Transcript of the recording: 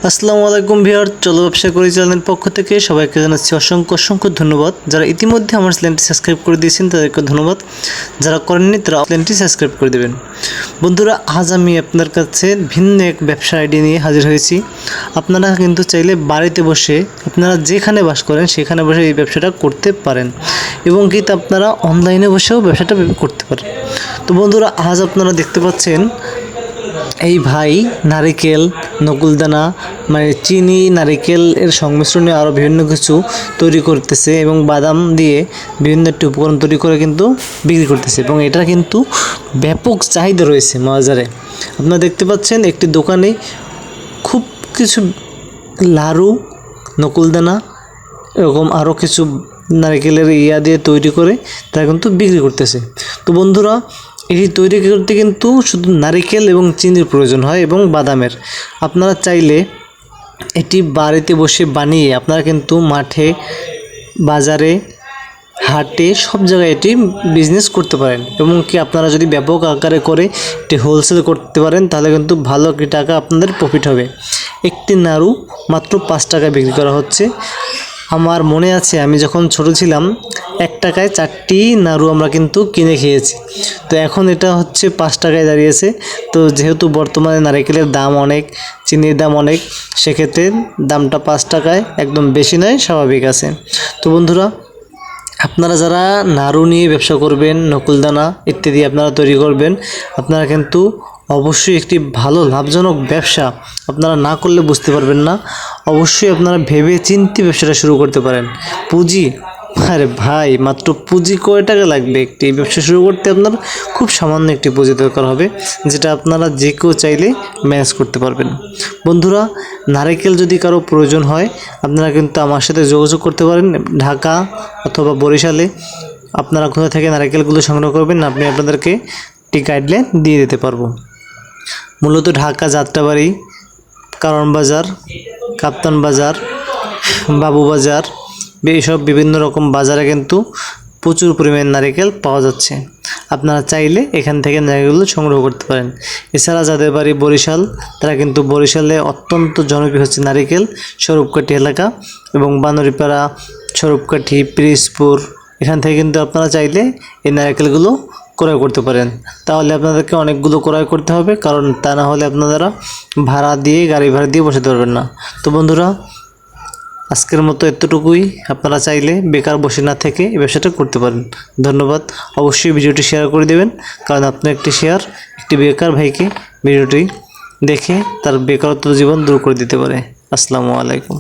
আসসালামু আলাইকুম ভিউয়ার, চলো ব্যবসা করি চ্যানেলের পক্ষ থেকে সবাইকে জানাচ্ছি অসংখ্য অসংখ্য ধন্যবাদ। যারা ইতিমধ্যে আমার চ্যানেলটি সাবস্ক্রাইব করে দিয়েছেন তাদেরকে ধন্যবাদ, যারা করেননি তারা চ্যানেলটি সাবস্ক্রাইব করে দেবেন। বন্ধুরা, আজ আমি আপনার কাছে ভিন্ন এক ব্যবসা আইডিয়া নিয়ে হাজির হয়েছি। আপনারা কিন্তু চাইলে বাড়িতে বসে আপনারা যেখানে বাস করেন সেখানে বসে এই ব্যবসাটা করতে পারেন এবং কিন্তু আপনারা অনলাইনে বসেও ব্যবসাটা করতে পারেন। তো বন্ধুরা, আজ আপনারা দেখতে পাচ্ছেন এই ভাই নারিকেল, নকুলদানা মানে চিনি, নারিকেল এর সংমিশ্রণে আরও বিভিন্ন কিছু তৈরি করতেছে এবং বাদাম দিয়ে বিভিন্ন একটি উপকরণ তৈরি করে কিন্তু বিক্রি করতেছে এবং এটা কিন্তু ব্যাপক চাহিদা রয়েছে বাজারে। আপনারা দেখতে পাচ্ছেন একটি দোকানে খুব কিছু লাড়ু, নকুলদানা এরকম আরও কিছু নারকেলের দিয়ে তৈরি করে তারা কিন্তু বিক্রি করতেছে। তো বন্ধুরা, এটি তৈরি করতে কিন্তু শুধু নারকেল এবং চিনির প্রয়োজন হয় এবং বাদামের। আপনারা চাইলে এটি বাড়িতে বসে বানিয়ে আপনারা কিন্তু মাঠে, বাজারে, হাটে সব জায়গায় এটি বিজনেস করতে পারেন এবং কি আপনারা যদি ব্যাপক আকারে করে এটি হোলসেল করতে পারেন তাহলে কিন্তু ভালো একটি টাকা আপনাদের প্রফিট হবে। একটি নাড়ু মাত্র 5 টাকায় বিক্রি করা হচ্ছে। আমার মনে আছে আমি যখন ছোট ছিলাম 1 টাকায় 4টি নাড়ু আমরা কিন্তু কিনে খেয়েছি। তো এখন এটা হচ্ছে 5 টাকায় দাঁড়িয়েছে। তো যেহেতু বর্তমানে নারকেলের দাম অনেক, চিনির দাম অনেক, সেক্ষেত্রে দামটা 5 টাকায় একদম বেশি নয়, স্বাভাবিক আছে। তো বন্ধুরা, আপনারা যারা নাড়ু নিয়ে ব্যবসা করবেন, নকুলদানা ইত্যাদি আপনারা তৈরি করবেন, আপনারা কিন্তু অবশ্যই একটি ভালো লাভজনক ব্যবসা আপনারা না করলে বুঝতে পারবেন না। অবশ্যই আপনারা ভেবে চিন্তে ব্যবসাটা শুরু করতে পারেন। পুঁজি, আরে ভাই, মাত্র পুঁজি কয় টাকা লাগবে? একটি ব্যবসা শুরু করতে আপনার খুব সামান্য একটি পুঁজি দরকার হবে, যেটা আপনারা যে কেউ চাইলে ম্যানেজ করতে পারবেন। বন্ধুরা, নারকেল যদি কারো প্রয়োজন হয় আপনারা কিন্তু আমার সাথে যোগাযোগ করতে পারেন। ঢাকা অথবা বরিশালে আপনারা কোথা থেকে নারকেলগুলো সংগ্রহ করবেন আপনি আপনাদেরকে একটি গাইডলাইন দিয়ে দিতে পারবো। মূলত ঢাকা যাত্রাবাড়ি, কারণ বাজার, কাপ্তান বাজার, বাবু বাজার, এইসব বিভিন্ন রকম বাজারে কিন্তু প্রচুর পরিমাণ নারকেল পাওয়া যাচ্ছে। আপনারা চাইলে এখান থেকে নারকেলগুলো সংগ্রহ করতে পারেন। এছাড়া যাদের বাড়ি বরিশাল, তারা কিন্তু বরিশালে অত্যন্ত জনপ্রিয় হচ্ছে নারকেল স্বরূপকাঠি এলাকা এবং বানরিপাড়া, স্বরূপকাঠি, পিরিজপুর, এখান থেকে কিন্তু আপনারা চাইলে এই নারকেলগুলো ক্রয় করতে পারেন। তাহলে আপনাদেরকে অনেকগুলো ক্রয় করতে হবে, কারণ তা না হলে আপনারা ভাড়া দিয়ে, গাড়ি ভাড়া দিয়ে বসাতে পারবেন না। তো বন্ধুরা, আজকের মতো এতটুকুই। আপনারা চাইলে বেকার বসে না থেকে এই ব্যবসাটা করতে পারেন। ধন্যবাদ। অবশ্যই ভিডিওটি শেয়ার করে দেবেন, কারণ আপনার একটি শেয়ার একটি বেকার ভাইকে ভিডিওটি দেখে তার বেকারত্ব জীবন দূর করে দিতে পারে। আসসালামু আলাইকুম।